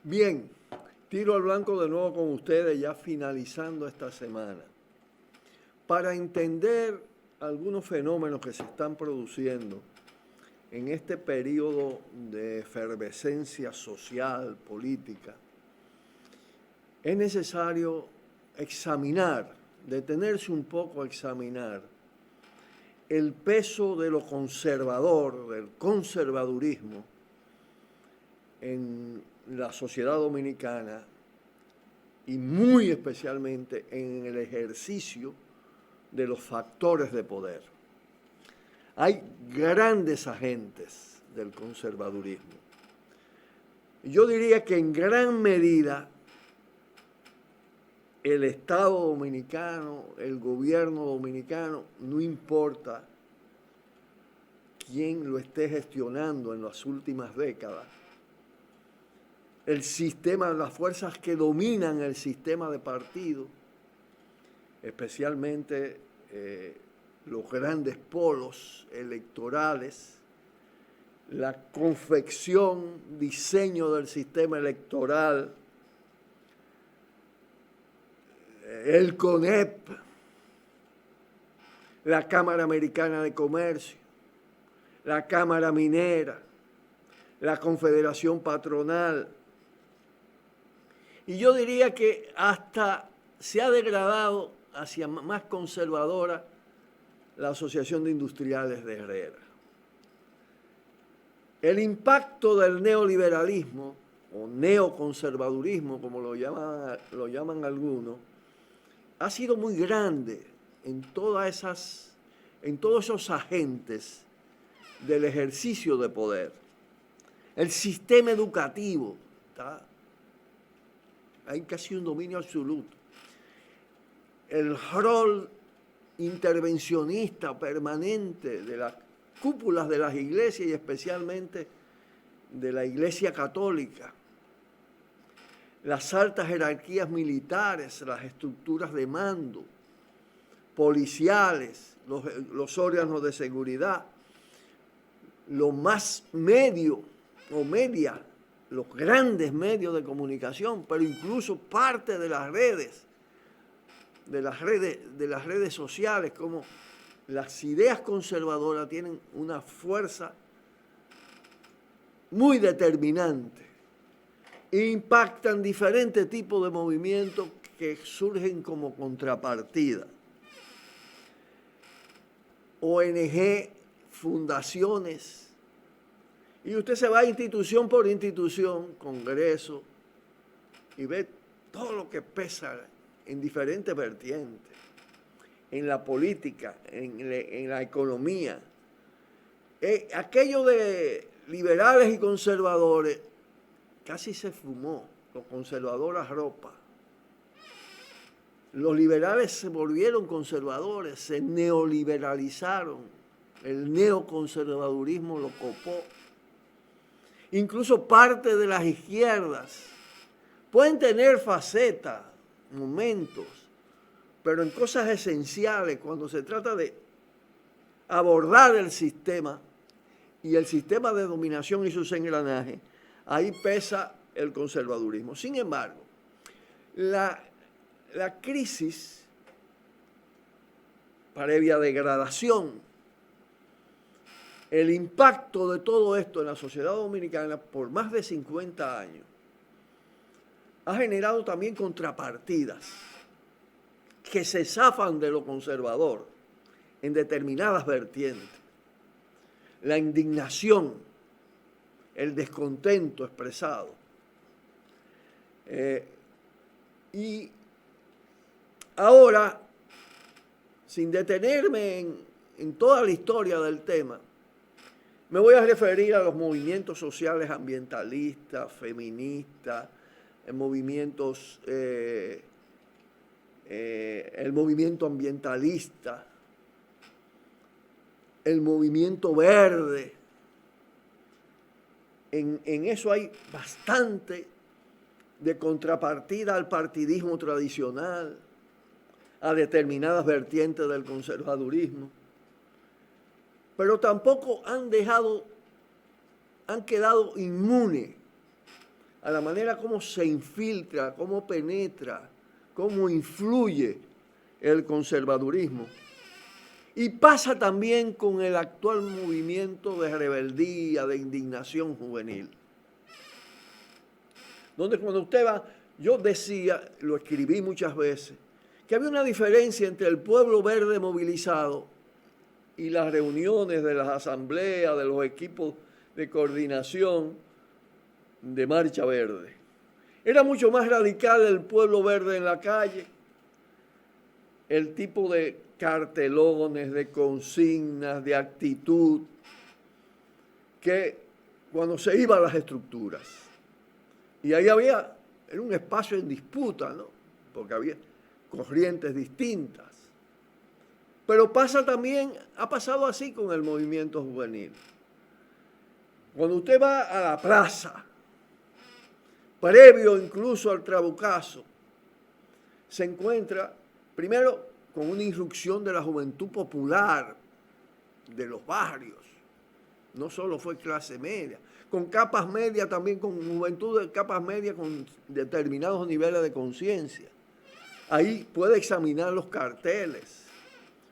Bien, tiro al blanco de nuevo con ustedes, ya finalizando esta semana. Para entender algunos fenómenos que se están produciendo en este periodo de efervescencia social, política, es necesario examinar, detenerse un poco a examinar el peso de lo conservador, del conservadurismo en la sociedad dominicana y muy especialmente en el ejercicio de los factores de poder. Hay grandes agentes del conservadurismo. Yo diría que en gran medida el Estado dominicano, el gobierno dominicano, no importa quién lo esté gestionando en las últimas décadas, el sistema, las fuerzas que dominan el sistema de partido, especialmente los grandes polos electorales, la confección, diseño del sistema electoral, el CONEP, la Cámara Americana de Comercio, la Cámara Minera, la Confederación Patronal. Y yo diría que hasta se ha degradado hacia más conservadora la Asociación de Industriales de Herrera. El impacto del neoliberalismo o neoconservadurismo, como lo llaman algunos, ha sido muy grande en todos esos agentes del ejercicio de poder. El sistema educativo, hay casi un dominio absoluto. El rol intervencionista permanente de las cúpulas de las iglesias y especialmente de la Iglesia Católica, las altas jerarquías militares, las estructuras de mando, policiales, los órganos de seguridad, los más medios o media, los grandes medios de comunicación, pero incluso parte de las redes sociales, como las ideas conservadoras tienen una fuerza muy determinante e impactan diferentes tipos de movimientos que surgen como contrapartida. ONG, fundaciones, y usted se va institución por institución, congreso, y ve todo lo que pesa en diferentes vertientes, en la política, en la economía. Aquello de liberales y conservadores casi se fumó, los conservadores a ropa. Los liberales se volvieron conservadores, se neoliberalizaron, el neoconservadurismo lo copó. Incluso parte de las izquierdas pueden tener facetas, momentos, pero en cosas esenciales, cuando se trata de abordar el sistema y el sistema de dominación y sus engranajes, ahí pesa el conservadurismo. Sin embargo, la crisis previa degradación, el impacto de todo esto en la sociedad dominicana por más de 50 años, ha generado también contrapartidas que se zafan de lo conservador en determinadas vertientes. La indignación, el descontento expresado. Y ahora, sin detenerme en toda la historia del tema, me voy a referir a los movimientos sociales ambientalistas, feministas, el movimiento ambientalista, el movimiento verde. En eso hay bastante de contrapartida al partidismo tradicional, a determinadas vertientes del conservadurismo, pero tampoco han quedado inmunes a la manera como se infiltra, cómo penetra, cómo influye el conservadurismo. Y pasa también con el actual movimiento de rebeldía, de indignación juvenil. Donde cuando usted va, yo decía, lo escribí muchas veces, que había una diferencia entre el pueblo verde movilizado y las reuniones de las asambleas, de los equipos de coordinación de Marcha Verde. Era mucho más radical el pueblo verde en la calle, el tipo de cartelones, de consignas, de actitud, que cuando se iba a las estructuras. Y ahí era un espacio en disputa, ¿no? Porque había corrientes distintas. Pero pasa también, ha pasado así con el movimiento juvenil. Cuando usted va a la plaza, previo incluso al Trabucazo, se encuentra primero con una irrupción de la juventud popular, de los barrios. No solo fue clase media, con capas medias también, con juventud de capas medias con determinados niveles de conciencia. Ahí puede examinar los carteles.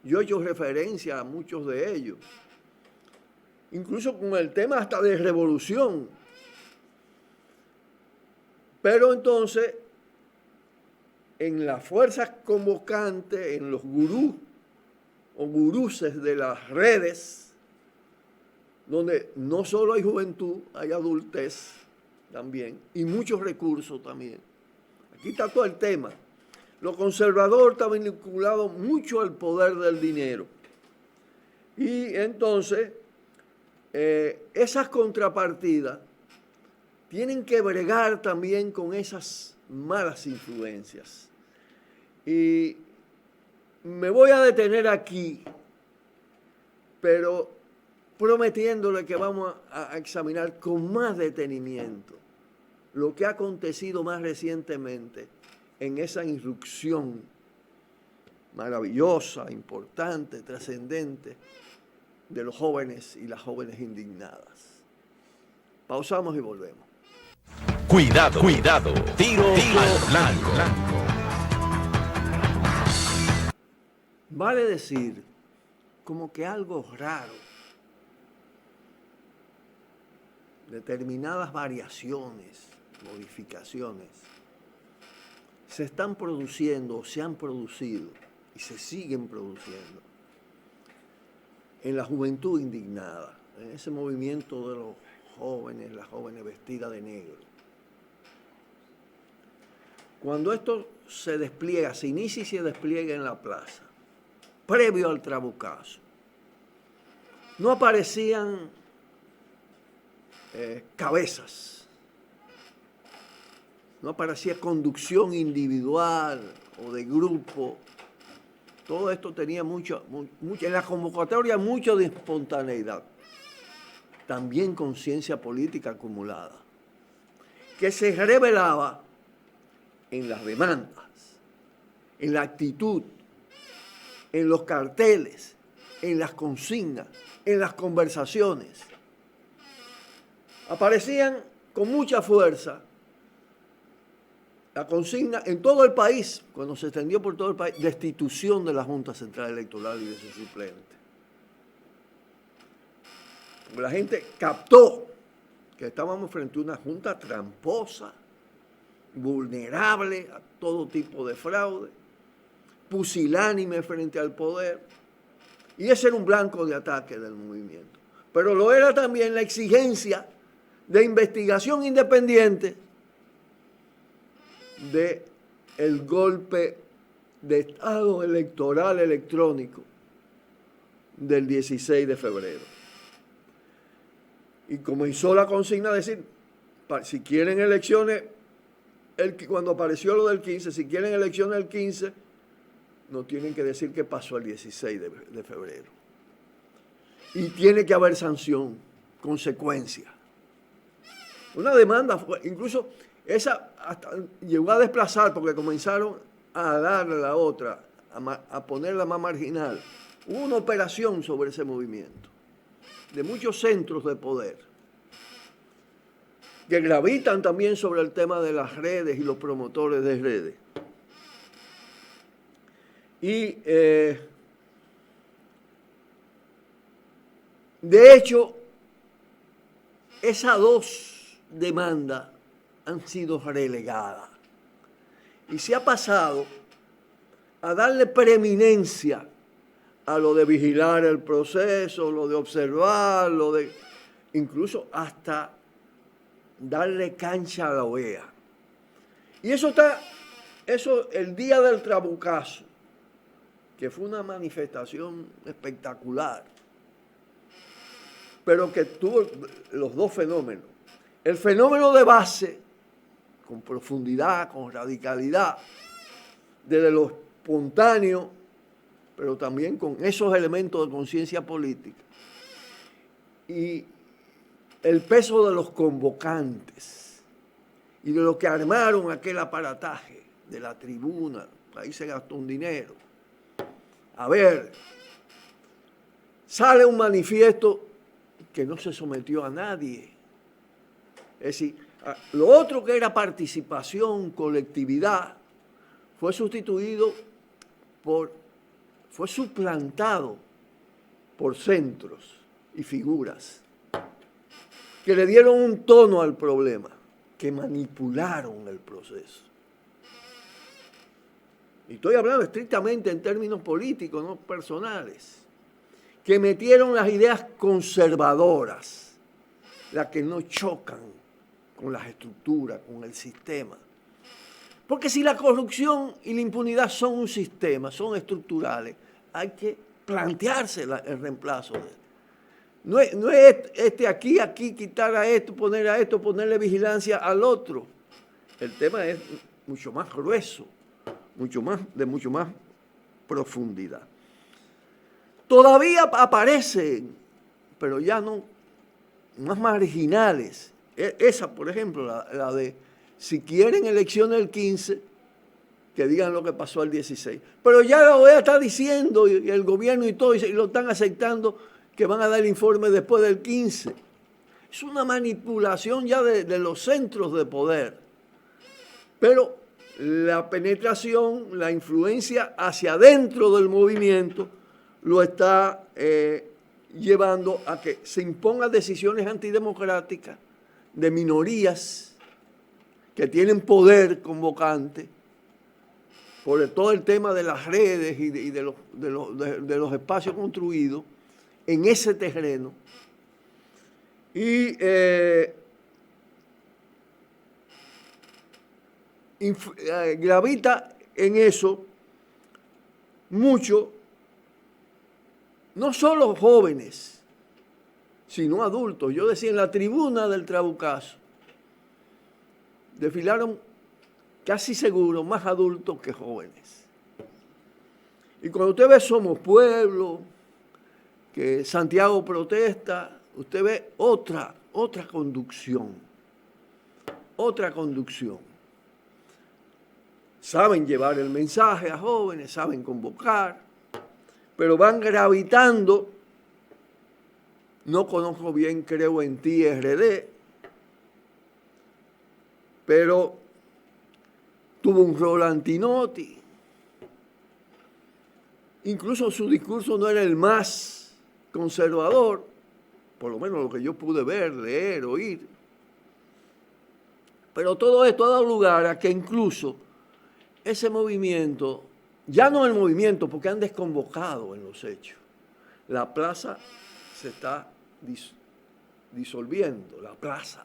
Yo he hecho referencia a muchos de ellos. Incluso con el tema hasta de revolución. Pero entonces, en las fuerzas convocantes, en los gurús o guruses de las redes, donde no solo hay juventud, hay adultez también, y muchos recursos también. Aquí está todo el tema. Lo conservador está vinculado mucho al poder del dinero. Y entonces, esas contrapartidas tienen que bregar también con esas malas influencias. Y me voy a detener aquí, pero prometiéndole que vamos a examinar con más detenimiento lo que ha acontecido más recientemente en esa irrupción maravillosa, importante, trascendente de los jóvenes y las jóvenes indignadas. Pausamos y volvemos. Cuidado, cuidado, tiro al blanco. Vale decir, como que algo raro, determinadas variaciones, modificaciones, se están produciendo, se han producido y se siguen produciendo en la juventud indignada, en ese movimiento de los jóvenes, las jóvenes vestidas de negro. Cuando esto se despliega, se inicia y se despliega en la plaza, previo al Trabucazo, no aparecían cabezas, no aparecía conducción individual o de grupo. Todo esto tenía mucho, en la convocatoria mucho de espontaneidad. También conciencia política acumulada, que se revelaba en las demandas, en la actitud, en los carteles, en las consignas, en las conversaciones. Aparecían con mucha fuerza la consigna en todo el país, cuando se extendió por todo el país, destitución de la Junta Central Electoral y de su suplente. Porque la gente captó que estábamos frente a una junta tramposa, vulnerable a todo tipo de fraude, pusilánime frente al poder, y ese era un blanco de ataque del movimiento. Pero lo era también la exigencia de investigación independiente del golpe de Estado electoral electrónico del 16 de febrero. Y comenzó la consigna a decir, si quieren elecciones, cuando apareció lo del 15, si quieren elecciones el 15, no tienen que decir qué pasó el 16 de febrero. Y tiene que haber sanción, consecuencia. Una demanda, incluso esa hasta llegó a desplazar porque comenzaron a darle la otra, a ponerla más marginal. Hubo una operación sobre ese movimiento, de muchos centros de poder. que gravitan también sobre el tema de las redes y los promotores de redes. Y de hecho, esas dos demandas han sido relegadas y se ha pasado a darle preeminencia a lo de vigilar el proceso, lo de observar, lo de incluso hasta darle cancha a la OEA. Y eso el día del Trabucazo, que fue una manifestación espectacular, pero que tuvo los dos fenómenos. El fenómeno de base, con profundidad, con radicalidad, desde lo espontáneo, pero también con esos elementos de conciencia política. Y el peso de los convocantes y de lo que armaron aquel aparataje de la tribuna, ahí se gastó un dinero. A ver, sale un manifiesto que no se sometió a nadie. Es decir, lo otro que era participación, colectividad, fue suplantado por centros y figuras que le dieron un tono al problema, que manipularon el proceso. Y estoy hablando estrictamente en términos políticos, no personales, que metieron las ideas conservadoras, las que no chocan con las estructuras, con el sistema. Porque si la corrupción y la impunidad son un sistema, son estructurales, hay que plantearse el reemplazo de esto. No es aquí, quitar a esto, ponerle vigilancia al otro. El tema es mucho más grueso, de mucho más profundidad. Todavía aparecen, pero ya no, más marginales. Esa, por ejemplo, la de si quieren elecciones el 15, que digan lo que pasó el 16. Pero ya la OEA está diciendo, y el gobierno y todo, y lo están aceptando, que van a dar el informe después del 15. Es una manipulación ya de los centros de poder. Pero la penetración, la influencia hacia adentro del movimiento lo está llevando a que se impongan decisiones antidemocráticas de minorías que tienen poder convocante por todo el tema de las redes y de los espacios construidos en ese terreno. Y gravita en eso mucho, no solo jóvenes, sino adultos. Yo decía, en la tribuna del Trabucazo desfilaron casi seguro más adultos que jóvenes. Y cuando usted ve Somos Pueblo, que Santiago protesta, usted ve otra conducción. Otra conducción. Saben llevar el mensaje a jóvenes, saben convocar, pero van gravitando. No conozco bien Creo en Ti, RD, pero tuvo un rol Antinotti. Incluso su discurso no era el más conservador, por lo menos lo que yo pude ver, leer, oír. Pero todo esto ha dado lugar a que incluso ese movimiento, ya no el movimiento, porque han desconvocado en los hechos, la plaza se está disolviendo, la plaza.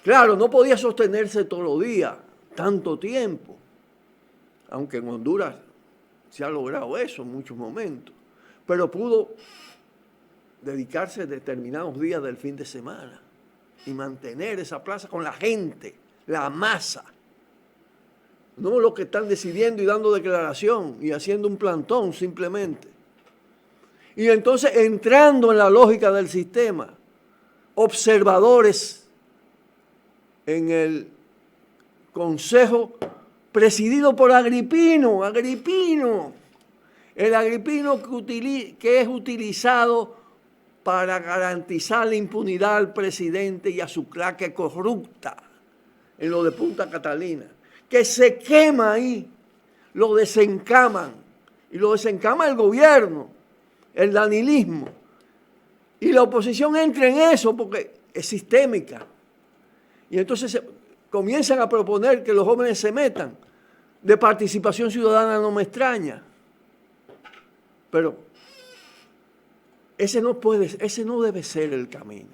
Claro, no podía sostenerse todos los días, tanto tiempo, aunque en Honduras se ha logrado eso en muchos momentos, pero pudo dedicarse determinados días del fin de semana y mantener esa plaza con la gente, la masa, no los que están decidiendo y dando declaración y haciendo un plantón simplemente. Y entonces, entrando en la lógica del sistema, observadores en el consejo presidido por Agripino, el Agripino que es utilizado para garantizar la impunidad al presidente y a su claque corrupta en lo de Punta Catalina, que se quema ahí, lo desencaman, y lo desencama el gobierno, el danilismo, y la oposición entra en eso porque es sistémica. Y entonces comienzan a proponer que los jóvenes se metan. De participación ciudadana no me extraña, pero ese no debe ser el camino.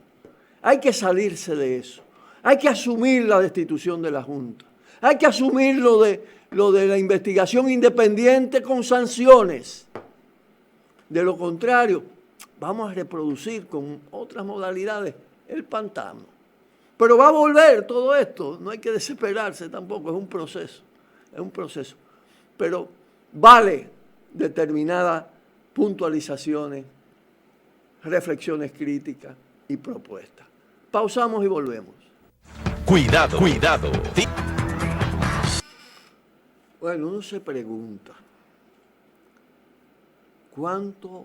Hay que salirse de eso. Hay que asumir la destitución de la Junta. Hay que asumir lo de la investigación independiente con sanciones. De lo contrario, vamos a reproducir con otras modalidades el pantano. Pero va a volver todo esto. No hay que desesperarse tampoco. Es un proceso. Es un proceso. Pero vale determinadas puntualizaciones, reflexiones críticas y propuestas. Pausamos y volvemos. Cuidado, cuidado. Bueno, uno se pregunta, ¿cuántos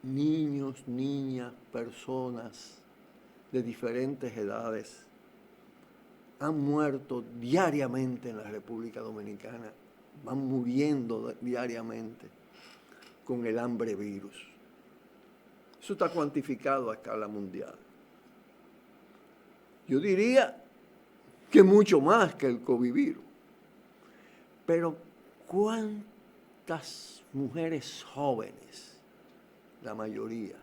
niños, niñas, personas de diferentes edades han muerto diariamente en la República Dominicana? Van muriendo diariamente con el hambre virus. Eso está cuantificado a escala mundial. Yo diría que mucho más que el COVID virus. Pero ¿cuántas mujeres jóvenes, la mayoría,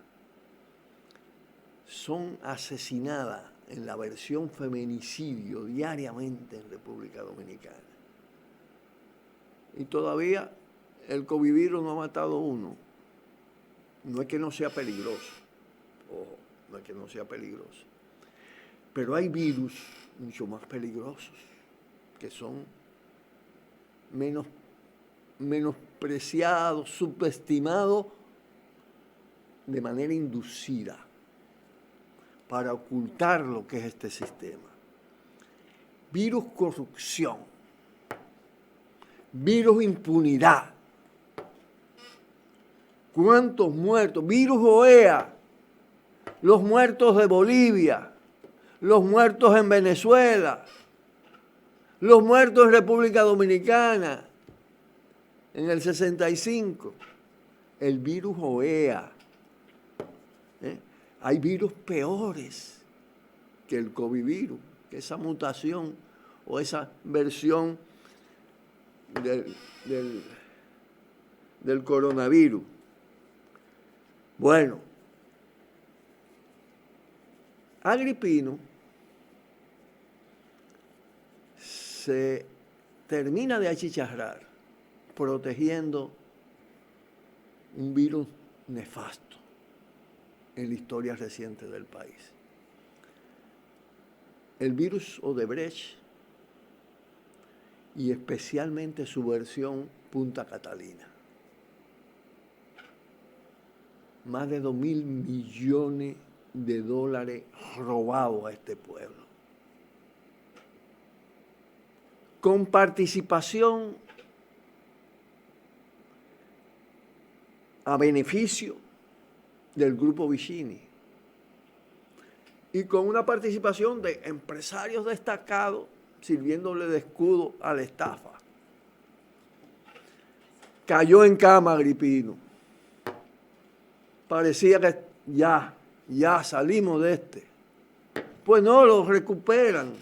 son asesinadas en la versión feminicidio diariamente en República Dominicana? Y todavía el COVID virus no ha matado uno. No es que no sea peligroso, ojo, no es que no sea peligroso, pero hay virus mucho más peligrosos que son menospreciados, subestimados de manera inducida para ocultar lo que es este sistema. Virus corrupción, virus impunidad. ¿Cuántos muertos? Virus OEA, los muertos de Bolivia, los muertos en Venezuela, los muertos en República Dominicana en el 65, el virus OEA. Hay virus peores que el COVID virus, que esa mutación o esa versión del coronavirus. Bueno, Agripino se termina de achicharrar protegiendo un virus nefasto en la historia reciente del país. El virus Odebrecht y especialmente su versión Punta Catalina. Más de 2.000 millones de dólares robados a este pueblo. Con participación a beneficio del Grupo Vicini y con una participación de empresarios destacados sirviéndole de escudo a la estafa. Cayó en cama Agripino. Parecía que ya salimos de este. Pues no, lo recuperan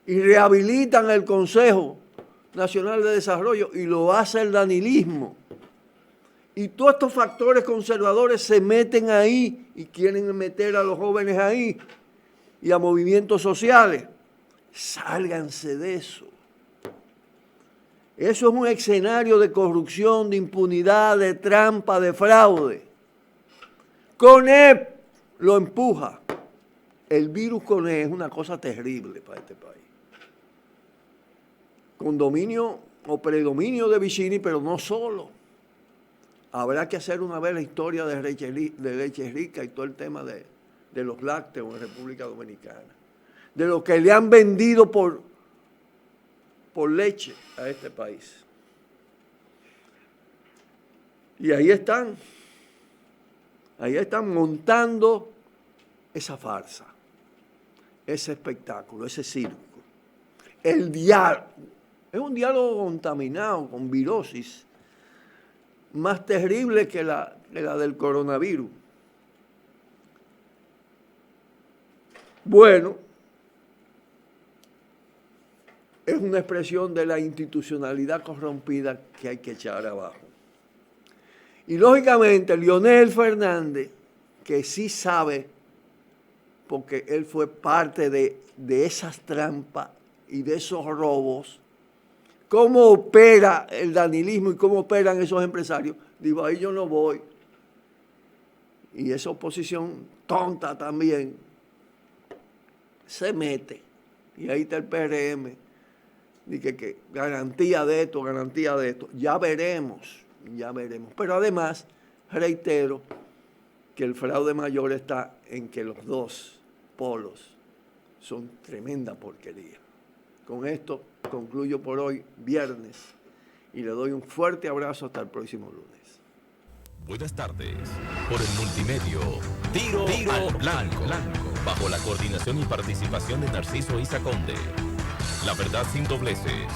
y rehabilitan el Consejo Nacional de Desarrollo y lo hace el danilismo. Y todos estos factores conservadores se meten ahí y quieren meter a los jóvenes ahí y a movimientos sociales. Sálganse de eso. Eso es un escenario de corrupción, de impunidad, de trampa, de fraude. CONEP lo empuja. El virus CONEP es una cosa terrible para este país. Con dominio o predominio de Vicini, pero no solo. Habrá que hacer una vez la historia de Leche Rica y todo el tema de los lácteos en República Dominicana. De lo que le han vendido por leche a este país. Y ahí están Ahí están montando esa farsa, ese espectáculo, ese circo. El diálogo. Es un diálogo contaminado, con virosis, más terrible que la del coronavirus. Bueno, es una expresión de la institucionalidad corrompida que hay que echar abajo. Y lógicamente Leonel Fernández, que sí sabe, porque él fue parte de esas trampas y de esos robos, cómo opera el danilismo y cómo operan esos empresarios, digo, ahí yo no voy. Y esa oposición tonta también se mete. Y ahí está el PRM. Dice que garantía de esto, garantía de esto. Ya veremos, ya veremos. Pero además, reitero que el fraude mayor está en que los dos polos son tremenda porquería. Con esto concluyo por hoy, viernes, y le doy un fuerte abrazo hasta el próximo lunes. Buenas tardes. Por el multimedio, Tiro al Blanco. Bajo la coordinación y participación de Narciso Isa Conde. La verdad sin dobleces.